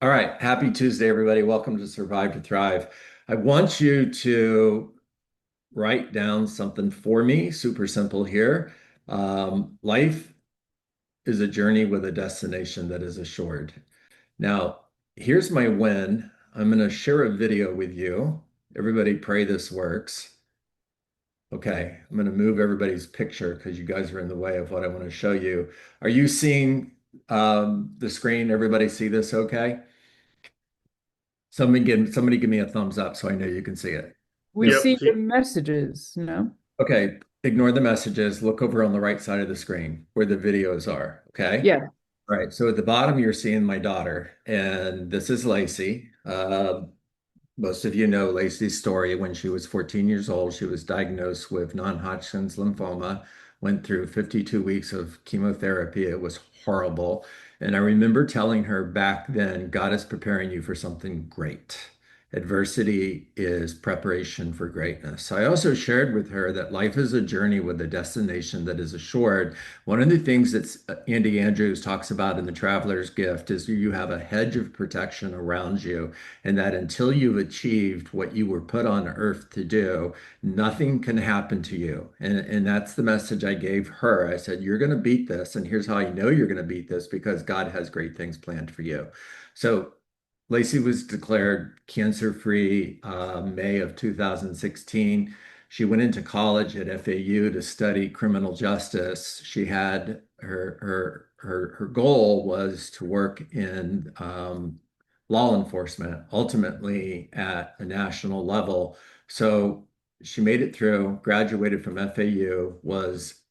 All right. Happy Tuesday, everybody. Welcome to Survive to Thrive. I want you to write down something for me. Super simple here. Life is a journey with a destination that is assured. Now, here's my win. I'm going to share a video with you. Everybody pray this works. Okay. I'm going to move everybody's picture because you guys are in the way of what I want to show you. Are you seeing the screen? Everybody see this okay? Somebody give me a thumbs up so I know you can see it. We Yep. see Yep. the messages, no? Okay. Ignore the messages. Look over on the right side of the screen where the videos are. Okay. Yeah. All right. So at the bottom, you're seeing my daughter, and this is Lacey. Most of you know Lacey's story. When she was 14 years old, she was diagnosed with non-Hodgkin's lymphoma, went through 52 weeks of chemotherapy. It was horrible. And I remember telling her back then, God is preparing you for something great. Adversity is preparation for greatness. I also shared with her that life is a journey with a destination that is assured. One of the things that Andy Andrews talks about in The Traveler's Gift is you have a hedge of protection around you, and that until you've achieved what you were put on earth to do, nothing can happen to you. And that's the message I gave her. I said, you're going to beat this. And here's how I know you're going to beat this because God has great things planned for you. So Lacey was declared cancer-free May of 2016. She went into college at FAU to study criminal justice. She had her goal was to work in law enforcement, ultimately at a national level. So she made it through, graduated from FAU, was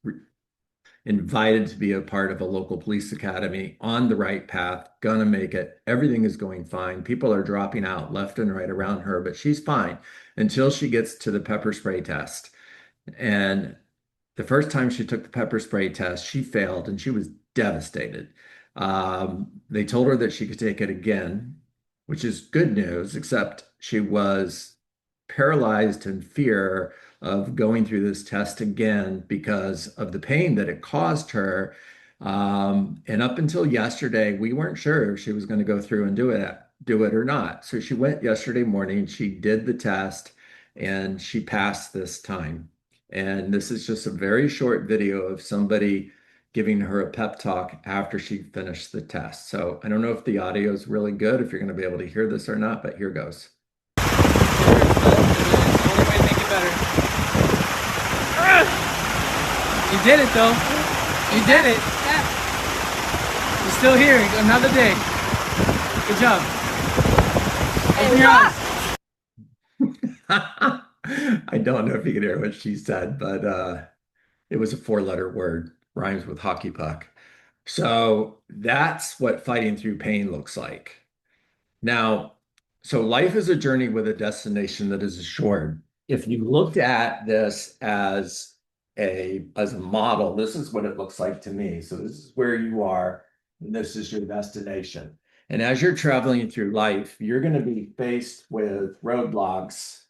invited to be a part of a local police academy, on the right path, gonna make it. Everything is going fine. People are dropping out left and right around her, but she's fine until she gets to the pepper spray test. And the first time she took the pepper spray test, she failed and she was devastated. They told her that she could take it again, which is good news, except she was paralyzed in fear of going through this test again because of the pain that it caused her. And up until yesterday, we weren't sure if she was going to go through and do it or not. So she went yesterday morning, she did the test, and she passed this time. And this is just a very short video of somebody giving her a pep talk after she finished the test. So I don't know if the audio is really good, if you're going to be able to hear this or not, but here goes. You did it though. You did it. You're still here. Another day. Good job. Open your eyes. I don't know if you can hear what she said, but it was a four-letter word, rhymes with hockey puck. So that's what fighting through pain looks like. Now, so life is a journey with a destination that is assured. If you looked at this as a model, this is what it looks like to me. So this is where you are, and this is your destination. And as you're traveling through life, you're going to be faced with roadblocks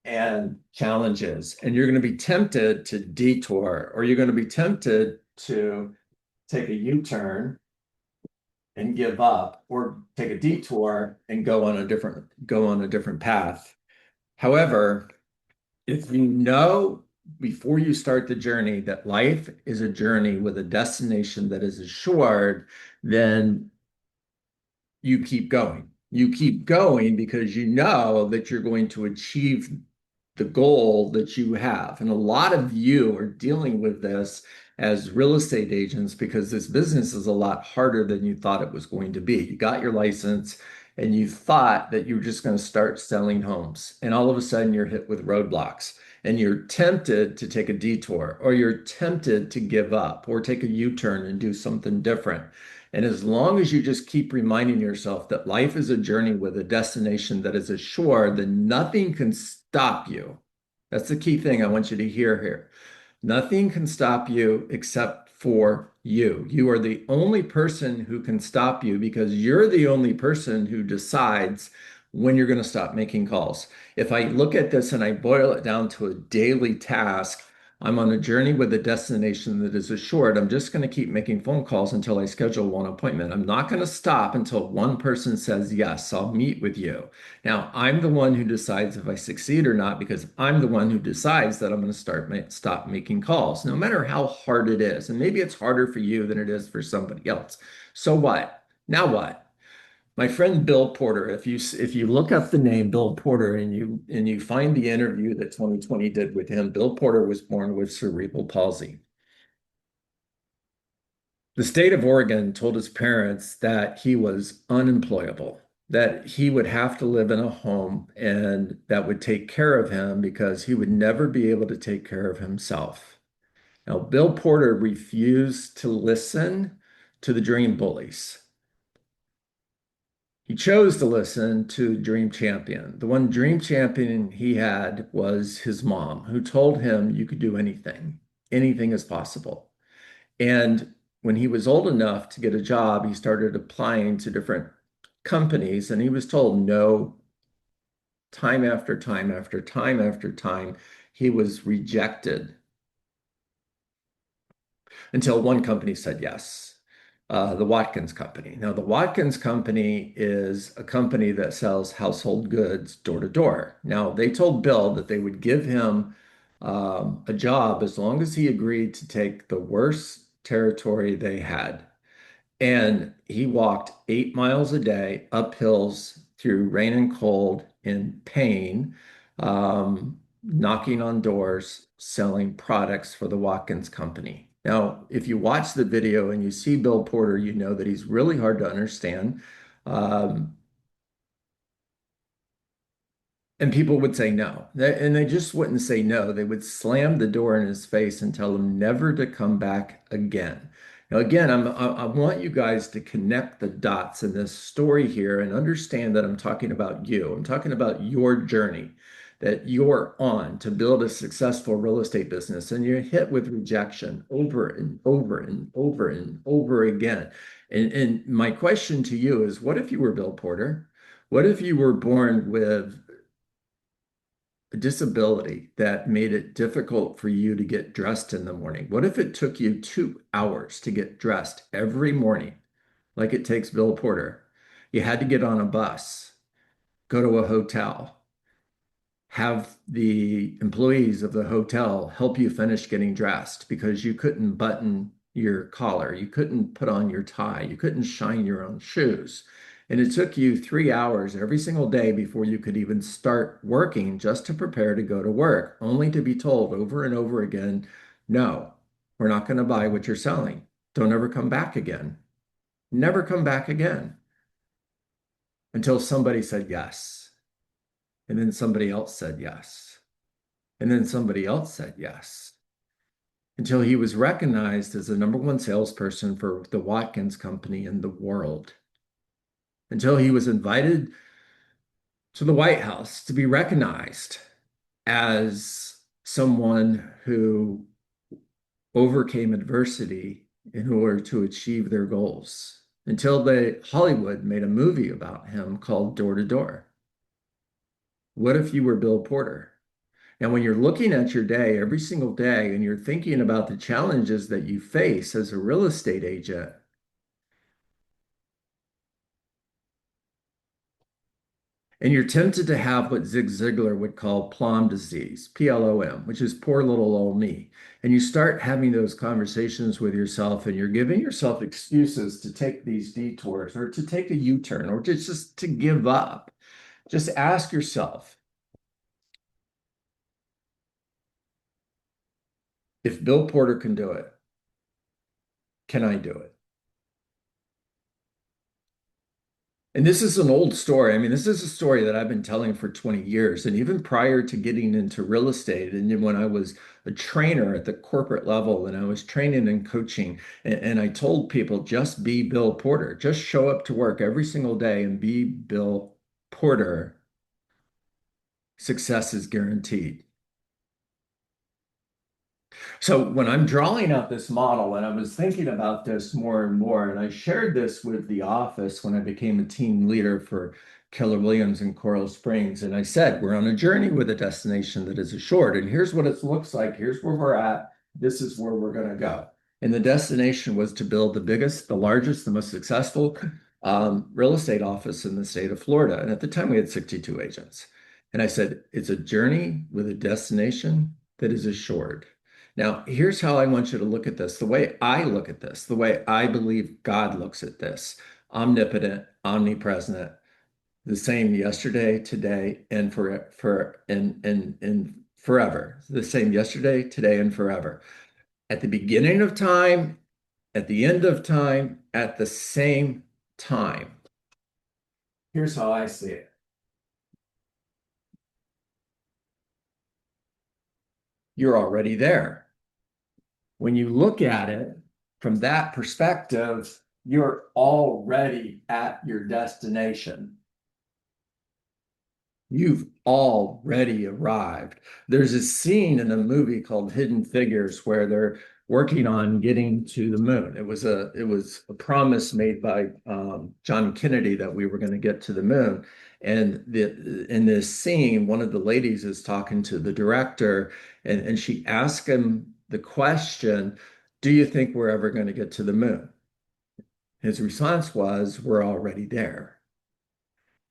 and challenges, and you're going to be tempted to detour, or you're going to be tempted to take a U-turn and give up, or take a detour and go on a different path. However, if you know before you start the journey that life is a journey with a destination that is assured, then you keep going. You keep going because you know that you're going to achieve the goal that you have. And a lot of you are dealing with this as real estate agents because this business is a lot harder than you thought it was going to be. You got your license and you thought that you were just going to start selling homes. And all of a sudden you're hit with roadblocks and you're tempted to take a detour, or you're tempted to give up or take a U-turn and do something different. And as long as you just keep reminding yourself that life is a journey with a destination that is assured, then nothing can stop you. That's the key thing I want you to hear here. Nothing can stop you except for you. You are the only person who can stop you because you're the only person who decides when you're going to stop making calls. If I look at this and I boil it down to a daily task, I'm on a journey with a destination that is assured. I'm just going to keep making phone calls until I schedule one appointment. I'm not going to stop until one person says, yes, I'll meet with you. Now, I'm the one who decides if I succeed or not because I'm the one who decides that I'm going to stop making calls, no matter how hard it is. And maybe it's harder for you than it is for somebody else. So what? Now what? My friend Bill Porter, if you look up the name Bill Porter and you find the interview that 2020 did with him, Bill Porter was born with cerebral palsy. The state of Oregon told his parents that he was unemployable, that he would have to live in a home and that would take care of him because he would never be able to take care of himself. Now, Bill Porter refused to listen to the dream bullies. He chose to listen to Dream Champion. The one Dream Champion he had was his mom, who told him you could do anything. Anything is possible. And when he was old enough to get a job, he started applying to different companies, and he was told no time after time after time after time. He was rejected until one company said yes. The Watkins Company. Now, the Watkins Company is a company that sells household goods door to door. Now, they told Bill that they would give him a job as long as he agreed to take the worst territory they had. And he walked 8 miles a day up hills through rain and cold in pain, knocking on doors, selling products for the Watkins Company. Now, if you watch the video and you see Bill Porter, you know that he's really hard to understand. Um, and people would say no. And they just wouldn't say no. They would slam the door in his face and tell him never to come back again. Now, again, I want you guys to connect the dots in this story here and understand that I'm talking about you. I'm talking about your journey that you're on to build a successful real estate business. And you're hit with rejection over and over and over and over again. And my question to you is, what if you were Bill Porter? What if you were born with a disability that made it difficult for you to get dressed in the morning? What if it took you 2 hours to get dressed every morning, like it takes Bill Porter? You had to get on a bus, go to a hotel, have the employees of the hotel help you finish getting dressed because you couldn't button your collar, you couldn't put on your tie, you couldn't shine your own shoes. And it took you 3 hours every single day before you could even start working just to prepare to go to work, only to be told over and over again, no, we're not going to buy what you're selling. Don't ever come back again. Never come back again. Until somebody said yes. And then somebody else said yes. And then somebody else said yes. Until he was recognized as the #1 salesperson for the Watkins Company in the world. Until he was invited to the White House to be recognized as someone who overcame adversity in order to achieve their goals. Until Hollywood made a movie about him called Door to Door. What if you were Bill Porter? And when you're looking at your day every single day and you're thinking about the challenges that you face as a real estate agent, and you're tempted to have what Zig Ziglar would call plum disease, PLOM, which is poor little old me. And you start having those conversations with yourself and you're giving yourself excuses to take these detours or to take a U-turn or just to give up. Just ask yourself, if Bill Porter can do it, can I do it? And this is an old story. I mean, this is a story that I've been telling for 20 years. And even prior to getting into real estate, and then when I was a trainer at the corporate level and I was training and coaching, and I told people, just be Bill Porter, just show up to work every single day and be Bill Porter. Success is guaranteed. So when I'm drawing out this model, and I was thinking about this more and more, and I shared this with the office when I became a team leader for Keller Williams in Coral Springs. And I said, we're on a journey with a destination that is assured. And here's what it looks like. Here's where we're at. This is where we're going to go. And the destination was to build the biggest, the largest, the most successful real estate office in the state of Florida. And at the time, we had 62 agents. And I said, it's a journey with a destination that is assured. Now, here's how I want you to look at this. The way I look at this, the way I believe God looks at this, omnipotent, omnipresent, the same yesterday, today, and forever. The same yesterday, today, and forever. At the beginning of time, at the end of time, at the same time. Here's how I see it. You're already there. When you look at it from that perspective, you're already at your destination. You've already arrived. There's a scene in a movie called Hidden Figures where they're working on getting to the moon. It was a promise made by John Kennedy that we were going to get to the moon. And in this scene, one of the ladies is talking to the director, and she asked him the question, "Do you think we're ever going to get to the moon?" His response was, "We're already there."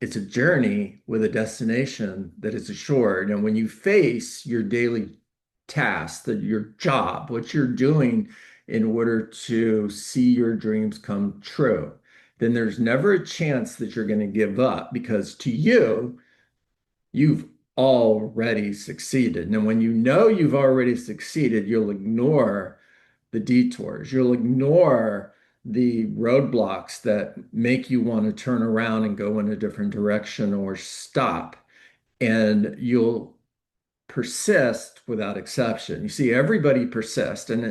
It's a journey with a destination that is assured. And when you face your daily tasks, that your job, what you're doing in order to see your dreams come true, then there's never a chance that you're going to give up because to you, you've already succeeded. And when you know you've already succeeded, you'll ignore the detours, you'll ignore the roadblocks that make you want to turn around and go in a different direction or stop. And you'll persist without exception. You see, everybody persists. And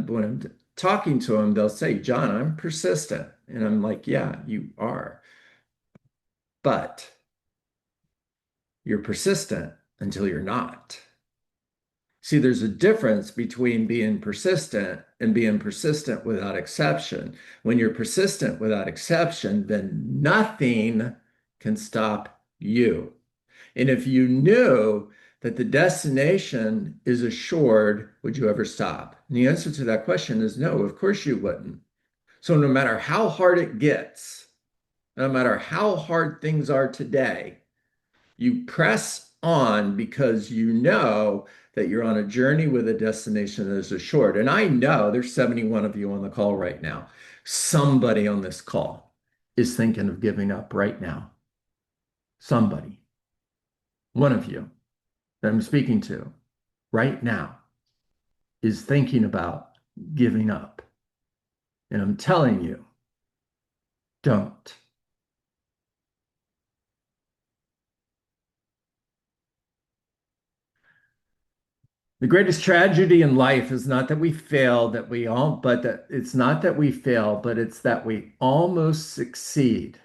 when I'm talking to them, they'll say, "John, I'm persistent." And I'm like, "Yeah, you are. But you're persistent until you're not." See, there's a difference between being persistent and being persistent without exception. When you're persistent without exception, then nothing can stop you. And if you knew that the destination is assured, would you ever stop? And the answer to that question is no, of course you wouldn't. So no matter how hard it gets, no matter how hard things are today, you press on because you know that you're on a journey with a destination that is assured. And I know there's 71 of you on the call right now. Somebody on this call is thinking of giving up right now. Somebody, one of you that I'm speaking to right now is thinking about giving up. And I'm telling you, don't. The greatest tragedy in life is not that we fail, but that it's not that we fail, but it's that we almost succeed.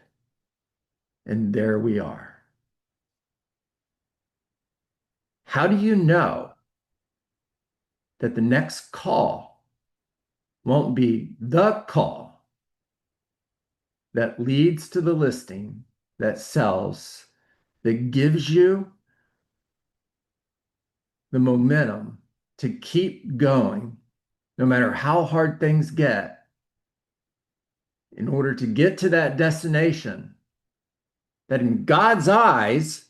And there we are. How do you know that the next call won't be the call that leads to the listing that sells, that gives you the momentum to keep going no matter how hard things get in order to get to that destination that in God's eyes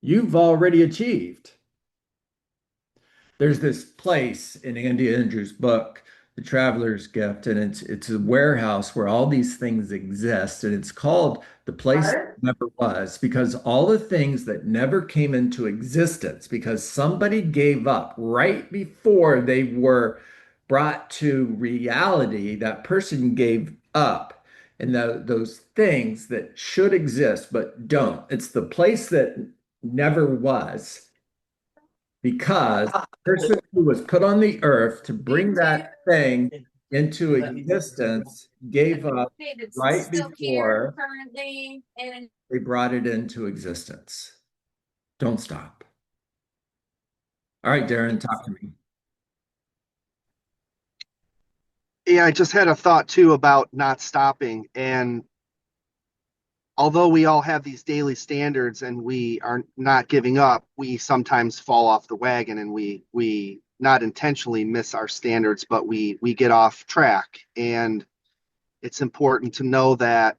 you've already achieved? There's this place in Andy Andrews' book, The Traveler's Gift, and it's a warehouse where all these things exist, and it's called The Place That Never Was, because all the things that never came into existence, because somebody gave up right before they were brought to reality, that person gave up. And those things that should exist but don't. It's the place that never was because the person who was put on the earth to bring that thing into existence gave up right before they brought it into existence. Don't stop. All right, Darren, talk to me. Yeah, I just had a thought too about not stopping. And although we all have these daily standards and we are not giving up, we sometimes fall off the wagon and we not intentionally miss our standards, but we get off track. And it's important to know that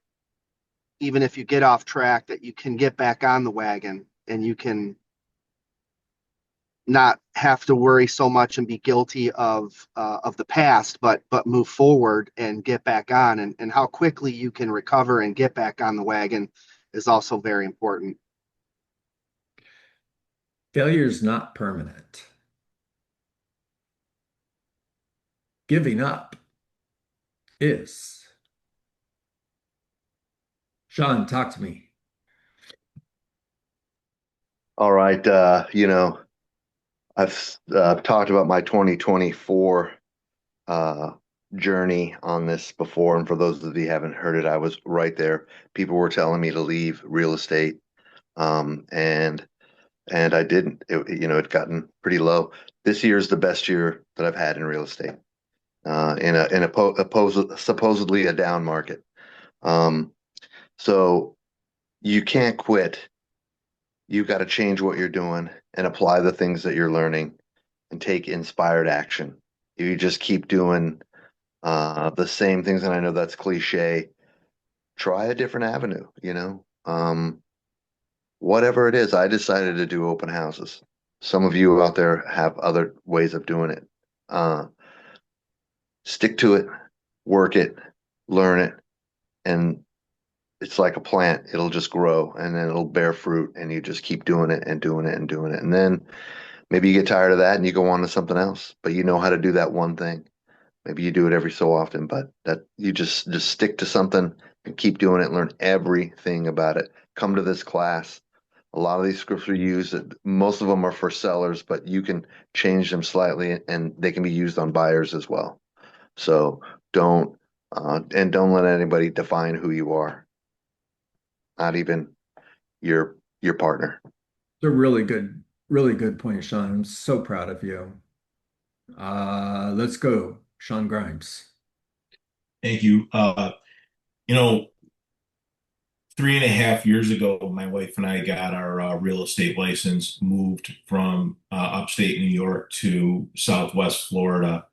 even if you get off track, that you can get back on the wagon and you can not have to worry so much and be guilty of the past, but move forward and get back on. And how quickly you can recover and get back on the wagon is also very important. Failure is not permanent. Giving up is. Sean, talk to me. All right. I've talked about my 2024 uh, journey on this before. And for those of you who haven't heard it, I was right there. People were telling me to leave real estate. And I didn't. It'd gotten pretty low. This year is the best year that I've had in real estate, supposedly a down market. Um, so you can't quit. You got to change what you're doing and apply the things that you're learning and take inspired action. You just keep doing the same things, and I know that's cliche. Try a different avenue. Whatever it is. I decided to do open houses. Some of you out there have other ways of doing it. Uh, Stick to it, work it, learn it, and it's like a plant. It'll just grow and then it'll bear fruit, and you just keep doing it and doing it and doing it. And then maybe you get tired of that and you go on to something else, but you know how to do that one thing. Maybe you do it every so often, but that you just stick to something and keep doing it, learn everything about it. Come to this class. A lot of these scripts are used, most of them are for sellers, but you can change them slightly and they can be used on buyers as well. So don't let anybody define who you are, not even your partner. It's a really good point, Sean. I'm so proud of you. Let's go, Sean Grimes. Thank you. You know, 3.5 years ago, my wife and I got our real estate license, moved from upstate New York to Southwest Florida.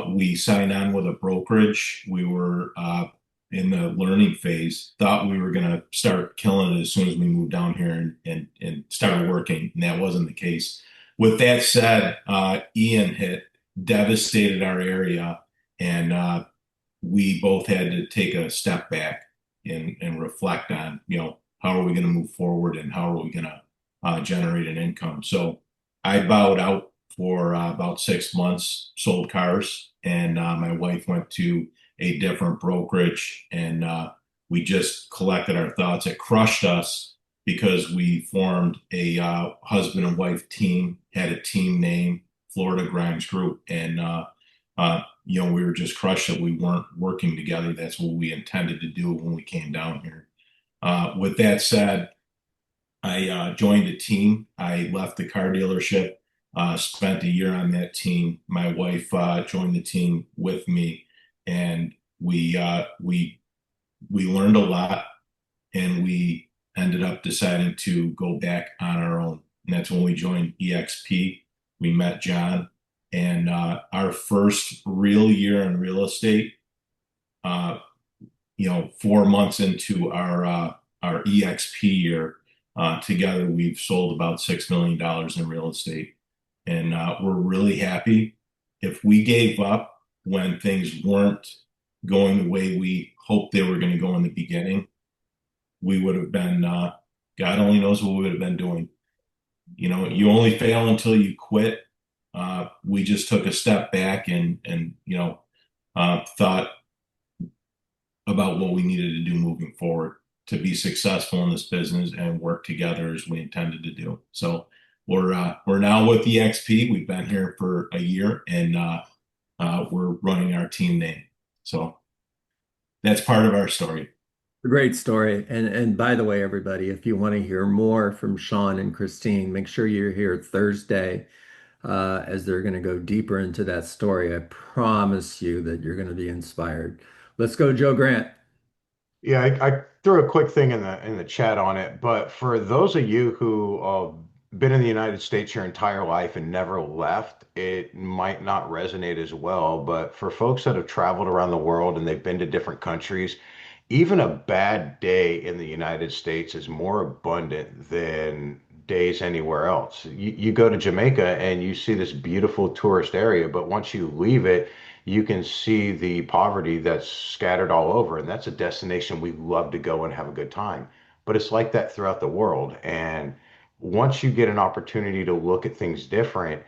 We signed on with a brokerage. We were in the learning phase, thought we were going to start killing it as soon as we moved down here and started working. And that wasn't the case. With that said, Ian hit, devastated our area, and we both had to take a step back and reflect on, how are we going to move forward and how are we going to generate an income. So I bowed out for about 6 months, sold cars, and my wife went to a different brokerage, and we just collected our thoughts. It crushed us because we formed a husband and wife team, had a team name, Florida Grimes Group, and we were just crushed that we weren't working together. That's what we intended to do when we came down here. With that said, I joined a team. I left the car dealership, spent a year on that team. My wife joined the team with me, and we learned a lot, and we ended up deciding to go back on our own. And that's when we joined EXP. We met John, and our first real year in real estate, 4 months into our EXP year, together we've sold about $6 million in real estate, and we're really happy. If we gave up when things weren't going the way we hoped they were going to go in the beginning, we would have been, God only knows what we would have been doing. You only fail until you quit. We just took a step back and thought about what we needed to do moving forward to be successful in this business and work together as we intended to do. So we're now with EXP. We've been here for a year, and we're running our team name. So that's part of our story. A great story. And by the way, everybody, if you want to hear more from Sean and Christine, make sure you're here Thursday as they're going to go deeper into that story. I promise you that you're going to be inspired. Let's go, Joe Grant. Yeah, I threw a quick thing in the chat on it, but for those of you who been in the United States your entire life and never left, it might not resonate as well. But for folks that have traveled around the world and they've been to different countries, even a bad day in the United States is more abundant than days anywhere else. You go to Jamaica and you see this beautiful tourist area, but once you leave it, you can see the poverty that's scattered all over. And that's a destination we love to go and have a good time. But it's like that throughout the world. And once you get an opportunity to look at things different,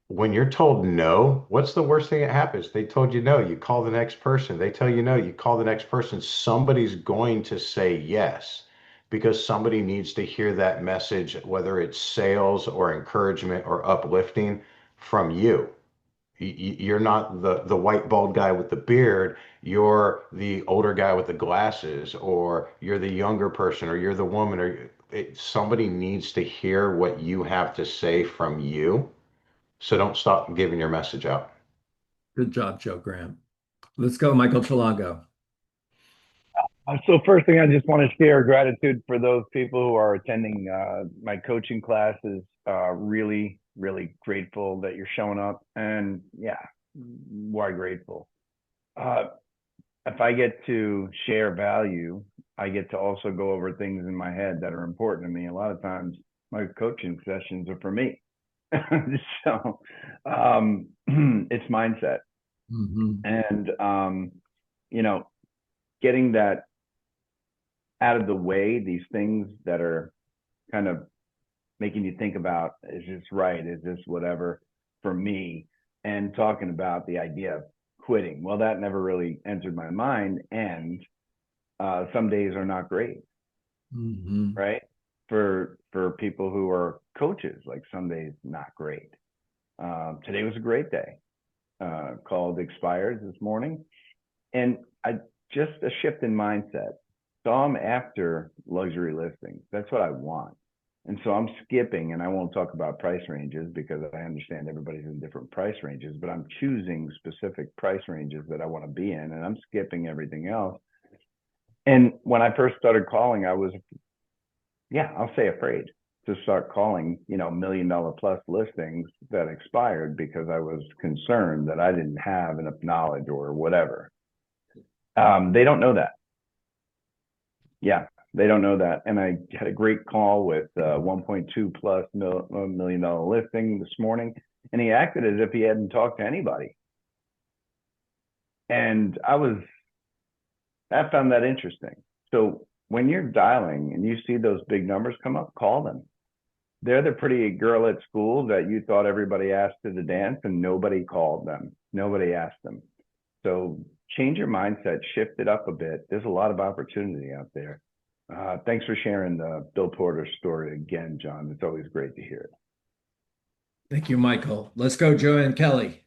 when you're told no, what's the worst thing that happens? They told you no, you call the next person. They tell you no, you call the next person. Somebody's going to say yes because somebody needs to hear that message, whether it's sales or encouragement or uplifting from you. You're not the white bald guy with the beard. You're the older guy with the glasses, or you're the younger person, or you're the woman, or somebody needs to hear what you have to say from you. So don't stop giving your message out. Good job, Joe Graham. Let's go, Michael Chilango. So first thing, I just want to share gratitude for those people who are attending my coaching classes. Really, really grateful that you're showing up, and yeah, why grateful. If I get to share value, I get to also go over things in my head that are important to me. A lot of times, my coaching sessions are for me, so it's mindset, and you know, getting that out of the way, these things that are kind of making you think about, is this right? Is this whatever for me? And talking about the idea of quitting. Well, that never really entered my mind. And some days are not great, right? For people who are coaches, like some days not great. Today was a great day. Called expires this morning. And just a shift in mindset. So I'm after luxury listings. That's what I want. And so I'm skipping, and I won't talk about price ranges because I understand everybody's in different price ranges, but I'm choosing specific price ranges that I want to be in, and I'm skipping everything else. And when I first started calling, I was, I'll say afraid to start calling, $1 million plus listings that expired because I was concerned that I didn't have enough knowledge or whatever. They don't know that. Yeah, they don't know that. And I had a great call with 1.2 plus $1 million listing this morning, and he acted as if he hadn't talked to anybody. And I found that interesting. So when you're dialing and you see those big numbers come up, call them. They're the pretty girl at school that you thought everybody asked to the dance, and nobody called them. Nobody asked them. So change your mindset, shift it up a bit. There's a lot of opportunity out there. Thanks for sharing the Bill Porter story again, John. It's always great to hear it. Thank you, Michael. Let's go, Joanne Kelly.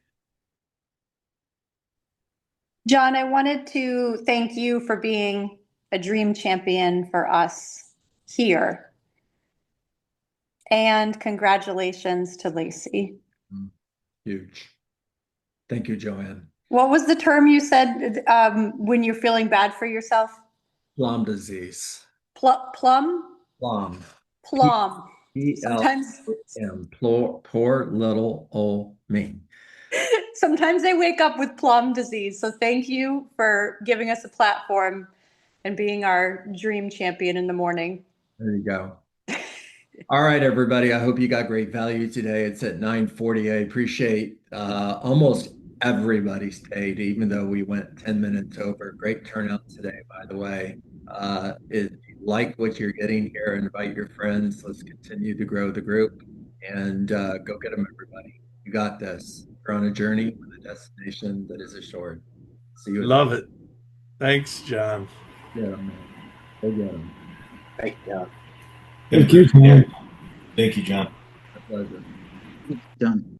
John, I wanted to thank you for being a dream champion for us here. And congratulations to Lacey. Huge. Thank you, Joanne. What was the term you said when you're feeling bad for yourself? Plum disease. Plum? Plum. Plum. Sometimes. Poor little old me. Sometimes I wake up with plum disease. So thank you for giving us a platform and being our dream champion in the morning. There you go. All right, everybody. I hope you got great value today. It's at 9:40. I appreciate almost everybody stayed, even though we went 10 minutes over. Great turnout today, by the way. If you like what you're getting here, invite your friends. Let's continue to grow the group and go get them, everybody. You got this. We're on a journey with a destination that is assured. See you. Love it. Thanks, John. Yeah, man. Go get them. Thank you. Thank you, John. Thank you, John. My pleasure. Done.